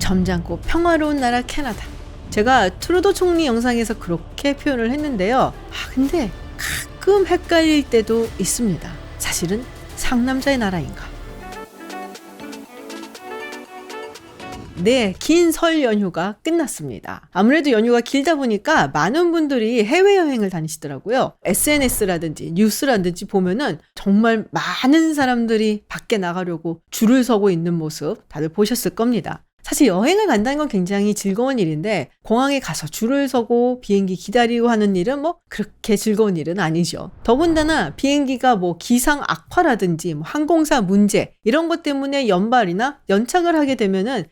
점잖고 평화로운 나라 캐나다. 제가 트루도 총리 영상에서 그렇게 표현을 했는데요. 근데 가끔 헷갈릴 때도 있습니다. 사실은 상남자의 나라인가? 네, 긴 설 연휴가 끝났습니다. 아무래도 연휴가 길다 보니까 많은 분들이 해외여행을 다니시더라고요. SNS라든지 뉴스라든지 보면은 정말 많은 사람들이 밖에 나가려고 줄을 서고 있는 모습 다들 보셨을 겁니다. 사실 여행을 간다는 건 굉장히 즐거운 일인데 공항에 가서 줄을 서고 비행기 기다리고 하는 일은 그렇게 즐거운 일은 아니죠. 더군다나 비행기가 기상 악화라든지 항공사 문제 이런 것 때문에 연발이나 연착을 하게 되면은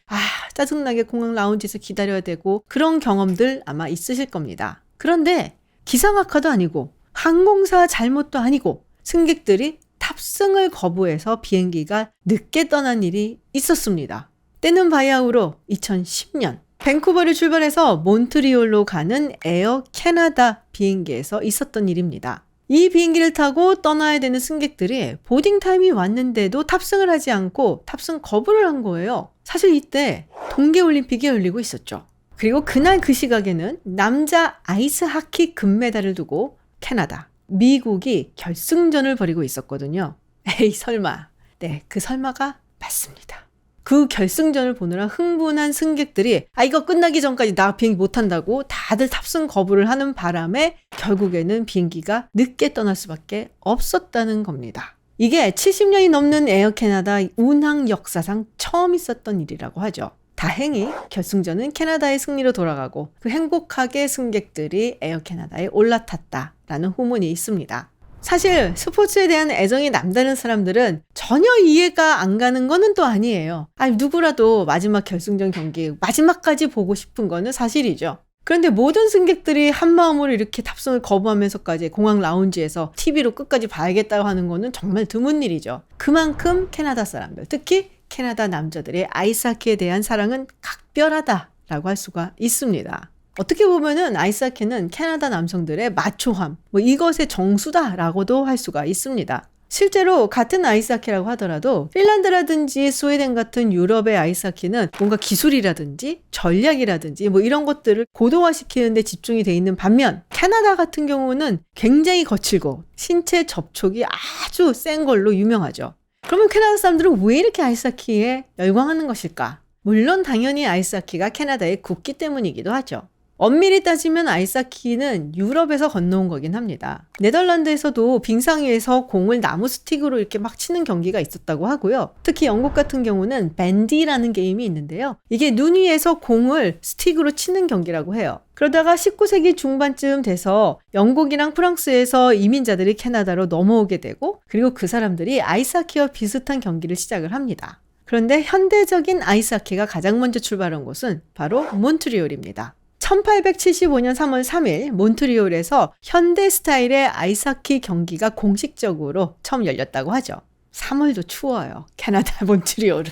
짜증나게 공항 라운지에서 기다려야 되고 그런 경험들 아마 있으실 겁니다. 그런데 기상 악화도 아니고 항공사 잘못도 아니고 승객들이 탑승을 거부해서 비행기가 늦게 떠난 일이 있었습니다. 때는 바야흐로 2010년 밴쿠버를 출발해서 몬트리올로 가는 에어 캐나다 비행기에서 있었던 일입니다. 이 비행기를 타고 떠나야 되는 승객들이 보딩 타임이 왔는데도 탑승을 하지 않고 탑승 거부를 한 거예요. 사실 이때 동계올림픽이 열리고 있었죠. 그리고 그날 그 시각에는 남자 아이스 하키 금메달을 두고 캐나다, 미국이 결승전을 벌이고 있었거든요. 에이 설마. 네, 그 설마가 맞습니다. 그 결승전을 보느라 흥분한 승객들이 이거 끝나기 전까지 나 비행기 못 탄다고 다들 탑승 거부를 하는 바람에 결국에는 비행기가 늦게 떠날 수밖에 없었다는 겁니다. 이게 70년이 넘는 에어 캐나다 운항 역사상 처음 있었던 일이라고 하죠. 다행히 결승전은 캐나다의 승리로 돌아가고 그 행복하게 승객들이 에어 캐나다에 올라탔다라는 후문이 있습니다. 사실 스포츠에 대한 애정이 남다른 사람들은 전혀 이해가 안 가는 거는 또 아니에요. 누구라도 마지막 결승전 경기 마지막까지 보고 싶은 거는 사실이죠. 그런데 모든 승객들이 한마음으로 이렇게 탑승을 거부하면서까지 공항 라운지에서 TV로 끝까지 봐야겠다고 하는 거는 정말 드문 일이죠. 그만큼 캐나다 사람들, 특히 캐나다 남자들의 아이스하키에 대한 사랑은 각별하다라고 할 수가 있습니다. 어떻게 보면은 아이스하키는 캐나다 남성들의 마초함, 이것의 정수다라고도 할 수가 있습니다. 실제로 같은 아이스하키라고 하더라도 핀란드라든지 스웨덴 같은 유럽의 아이스하키는 뭔가 기술이라든지 전략이라든지 이런 것들을 고도화시키는 데 집중이 돼 있는 반면 캐나다 같은 경우는 굉장히 거칠고 신체 접촉이 아주 센 걸로 유명하죠. 그러면 캐나다 사람들은 왜 이렇게 아이스하키에 열광하는 것일까? 물론 당연히 아이스하키가 캐나다의 국기 때문이기도 하죠. 엄밀히 따지면 아이스하키는 유럽에서 건너온 거긴 합니다. 네덜란드에서도 빙상 위에서 공을 나무 스틱으로 이렇게 막 치는 경기가 있었다고 하고요. 특히 영국 같은 경우는 밴디라는 게임이 있는데요. 이게 눈 위에서 공을 스틱으로 치는 경기라고 해요. 그러다가 19세기 중반쯤 돼서 영국이랑 프랑스에서 이민자들이 캐나다로 넘어오게 되고 그리고 그 사람들이 아이스하키와 비슷한 경기를 시작을 합니다. 그런데 현대적인 아이스하키가 가장 먼저 출발한 곳은 바로 몬트리올입니다. 1875년 3월 3일 몬트리올에서 현대 스타일의 아이스하키 경기가 공식적으로 처음 열렸다고 하죠. 3월도 추워요. 캐나다 몬트리올은.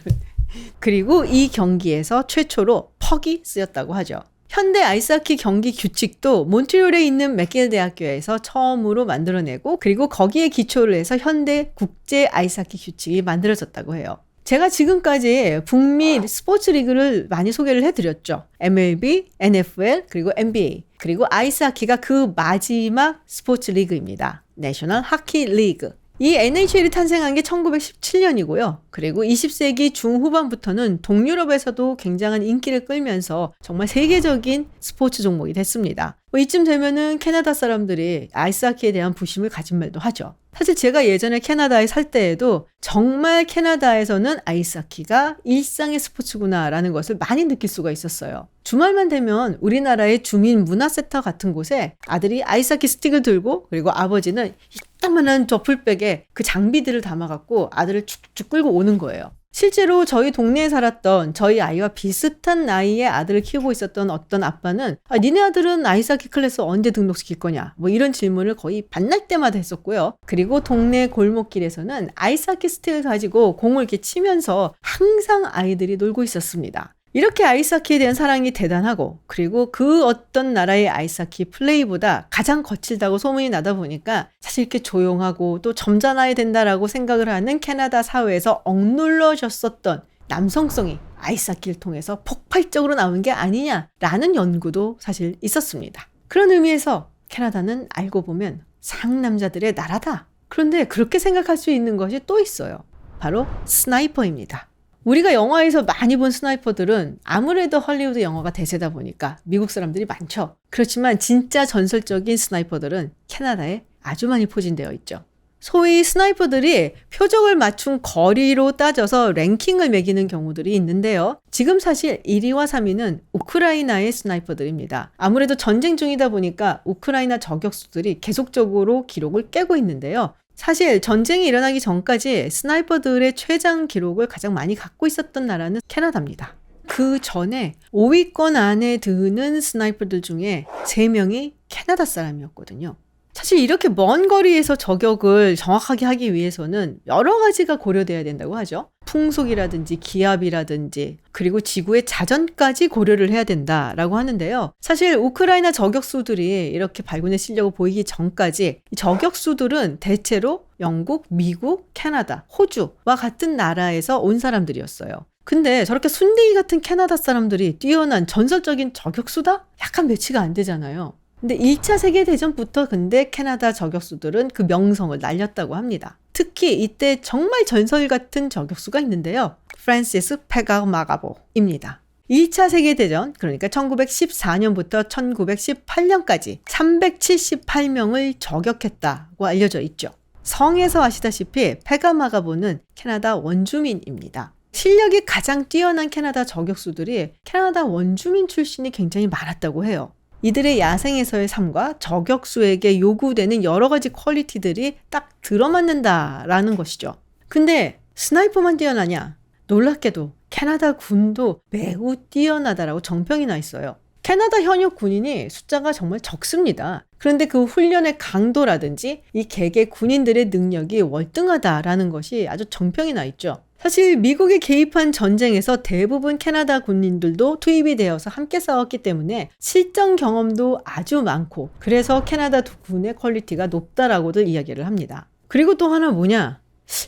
그리고 이 경기에서 최초로 퍽이 쓰였다고 하죠. 현대 아이스하키 경기 규칙도 몬트리올에 있는 맥길 대학교에서 처음으로 만들어내고 그리고 거기에 기초를 해서 현대 국제 아이스하키 규칙이 만들어졌다고 해요. 제가 지금까지 북미 스포츠 리그를 많이 소개를 해드렸죠. MLB, NFL, 그리고 NBA, 그리고 아이스하키가 그 마지막 스포츠 리그입니다. 내셔널 하키 리그. 이 NHL이 탄생한 게 1917년이고요. 그리고 20세기 중후반부터는 동유럽에서도 굉장한 인기를 끌면서 정말 세계적인 스포츠 종목이 됐습니다. 이쯤 되면은 캐나다 사람들이 아이스하키에 대한 부심을 가진 말도 하죠. 사실 제가 예전에 캐나다에 살 때에도 정말 캐나다에서는 아이스하키가 일상의 스포츠구나라는 것을 많이 느낄 수가 있었어요. 주말만 되면 우리나라의 주민 문화센터 같은 곳에 아들이 아이스하키 스틱을 들고 그리고 아버지는 이따만한 저풀백에 그 장비들을 담아갖고 아들을 쭉쭉 끌고 오는 거예요. 실제로 저희 동네에 살았던 저희 아이와 비슷한 나이의 아들을 키우고 있었던 어떤 아빠는 니네 아들은 아이스하키 클래스 언제 등록시킬 거냐 이런 질문을 거의 반날 때마다 했었고요. 그리고 동네 골목길에서는 아이스하키 스틱을 가지고 공을 이렇게 치면서 항상 아이들이 놀고 있었습니다. 이렇게 아이스하키에 대한 사랑이 대단하고 그리고 그 어떤 나라의 아이스하키 플레이보다 가장 거칠다고 소문이 나다 보니까 사실 이렇게 조용하고 또 점잖아야 된다라고 생각을 하는 캐나다 사회에서 억눌러졌었던 남성성이 아이스하키를 통해서 폭발적으로 나온 게 아니냐라는 연구도 사실 있었습니다. 그런 의미에서 캐나다는 알고 보면 상남자들의 나라다. 그런데 그렇게 생각할 수 있는 것이 또 있어요. 바로 스나이퍼입니다. 우리가 영화에서 많이 본 스나이퍼들은 아무래도 헐리우드 영화가 대세다 보니까 미국 사람들이 많죠. 그렇지만 진짜 전설적인 스나이퍼들은 캐나다에 아주 많이 포진되어 있죠. 소위 스나이퍼들이 표적을 맞춘 거리로 따져서 랭킹을 매기는 경우들이 있는데요. 지금 사실 1위와 3위는 우크라이나의 스나이퍼들입니다. 아무래도 전쟁 중이다 보니까 우크라이나 저격수들이 계속적으로 기록을 깨고 있는데요. 사실 전쟁이 일어나기 전까지 스나이퍼들의 최장 기록을 가장 많이 갖고 있었던 나라는 캐나다입니다. 그 전에 5위권 안에 드는 스나이퍼들 중에 3명이 캐나다 사람이었거든요. 사실 이렇게 먼 거리에서 저격을 정확하게 하기 위해서는 여러 가지가 고려돼야 된다고 하죠. 풍속이라든지 기압이라든지 그리고 지구의 자전까지 고려를 해야 된다라고 하는데요. 사실 우크라이나 저격수들이 이렇게 발군의 실력을 보이기 전까지 이 저격수들은 대체로 영국, 미국, 캐나다, 호주와 같은 나라에서 온 사람들이었어요. 근데 저렇게 순둥이 같은 캐나다 사람들이 뛰어난 전설적인 저격수다? 약간 매치가 안 되잖아요. 근데 1차 세계대전부터 근데 캐나다 저격수들은 그 명성을 날렸다고 합니다. 특히 이때 정말 전설 같은 저격수가 있는데요. 프란시스 페가마가보입니다. 1차 세계대전, 그러니까 1914년부터 1918년까지 378명을 저격했다고 알려져 있죠. 성에서 아시다시피 페가마가보는 캐나다 원주민입니다. 실력이 가장 뛰어난 캐나다 저격수들이 캐나다 원주민 출신이 굉장히 많았다고 해요. 이들의 야생에서의 삶과 저격수에게 요구되는 여러 가지 퀄리티들이 딱 들어맞는다라는 것이죠. 근데 스나이퍼만 뛰어나냐? 놀랍게도 캐나다 군도 매우 뛰어나다라고 정평이 나 있어요. 캐나다 현역 군인이 숫자가 정말 적습니다. 그런데 그 훈련의 강도라든지 이 개개 군인들의 능력이 월등하다라는 것이 아주 정평이 나 있죠. 사실 미국이 개입한 전쟁에서 대부분 캐나다 군인들도 투입이 되어서 함께 싸웠기 때문에 실전 경험도 아주 많고 그래서 캐나다 군의 퀄리티가 높다라고들 이야기를 합니다. 그리고 또 하나 뭐냐?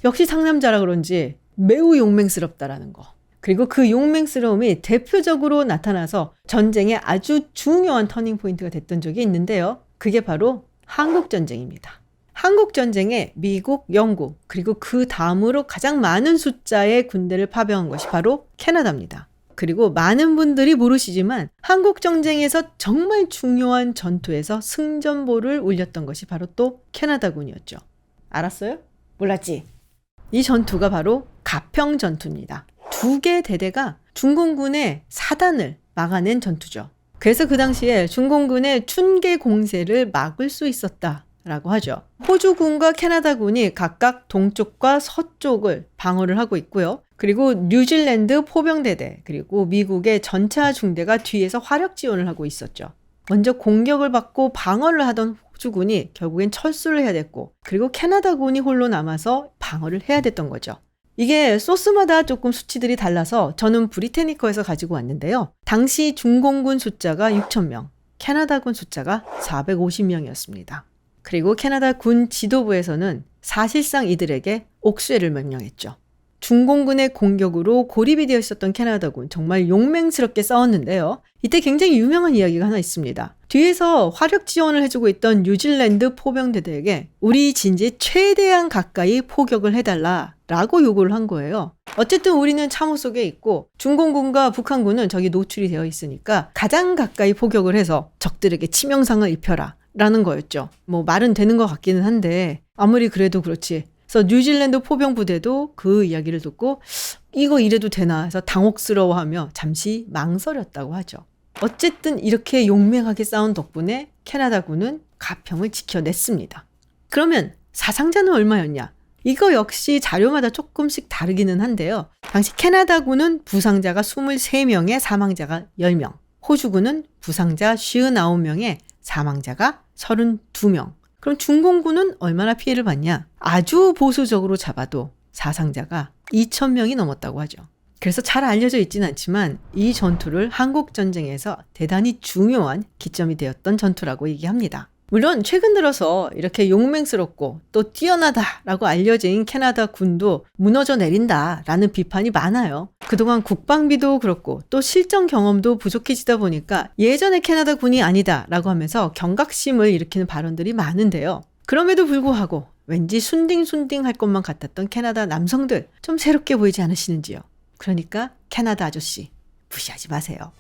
역시 상남자라 그런지 매우 용맹스럽다라는 거. 그리고 그 용맹스러움이 대표적으로 나타나서 전쟁의 아주 중요한 터닝 포인트가 됐던 적이 있는데요. 그게 바로 한국전쟁입니다. 한국전쟁에 미국, 영국, 그리고 그 다음으로 가장 많은 숫자의 군대를 파병한 것이 바로 캐나다입니다. 그리고 많은 분들이 모르시지만 한국전쟁에서 정말 중요한 전투에서 승전보를 울렸던 것이 바로 또 캐나다군이었죠. 알았어요? 몰랐지? 이 전투가 바로 가평 전투입니다. 2개 대대가 중공군의 사단을 막아낸 전투죠. 그래서 그 당시에 중공군의 춘계 공세를 막을 수 있었다. 라고 하죠. 호주군과 캐나다군이 각각 동쪽과 서쪽을 방어를 하고 있고요. 그리고 뉴질랜드 포병대대 그리고 미국의 전차 중대가 뒤에서 화력 지원을 하고 있었죠. 먼저 공격을 받고 방어를 하던 호주군이 결국엔 철수를 해야 됐고 그리고 캐나다군이 홀로 남아서 방어를 해야 됐던 거죠. 이게 소스마다 조금 수치들이 달라서 저는 브리테니커에서 가지고 왔는데요. 당시 중공군 숫자가 6,000명, 캐나다군 숫자가 450명이었습니다. 그리고 캐나다 군 지도부에서는 사실상 이들에게 옥쇄를 명령했죠. 중공군의 공격으로 고립이 되어 있었던 캐나다군 정말 용맹스럽게 싸웠는데요. 이때 굉장히 유명한 이야기가 하나 있습니다. 뒤에서 화력 지원을 해주고 있던 뉴질랜드 포병대대에게 우리 진지 최대한 가까이 포격을 해달라라고 요구를 한 거예요. 어쨌든 우리는 참호 속에 있고 중공군과 북한군은 저기 노출이 되어 있으니까 가장 가까이 포격을 해서 적들에게 치명상을 입혀라 라는 거였죠. 뭐 말은 되는 것 같기는 한데 아무리 그래도 그렇지. 그래서 뉴질랜드 포병 부대도 그 이야기를 듣고 이거 이래도 되나 해서 당혹스러워하며 잠시 망설였다고 하죠. 어쨌든 이렇게 용맹하게 싸운 덕분에 캐나다군은 가평을 지켜냈습니다. 그러면 사상자는 얼마였냐? 이거 역시 자료마다 조금씩 다르기는 한데요. 당시 캐나다군은 부상자가 23명에 사망자가 10명, 호주군은 부상자 59명에 사망자가 32명. 그럼 중공군은 얼마나 피해를 봤냐? 아주 보수적으로 잡아도 사상자가 2,000명이 넘었다고 하죠. 그래서 잘 알려져 있지는 않지만 이 전투를 한국전쟁에서 대단히 중요한 기점이 되었던 전투라고 얘기합니다. 물론 최근 들어서 이렇게 용맹스럽고 또 뛰어나다라고 알려진 캐나다 군도 무너져 내린다라는 비판이 많아요. 그동안 국방비도 그렇고 또 실전 경험도 부족해지다 보니까 예전의 캐나다 군이 아니다라고 하면서 경각심을 일으키는 발언들이 많은데요. 그럼에도 불구하고 왠지 순딩순딩 할 것만 같았던 캐나다 남성들 좀 새롭게 보이지 않으시는지요? 그러니까 캐나다 아저씨 무시하지 마세요.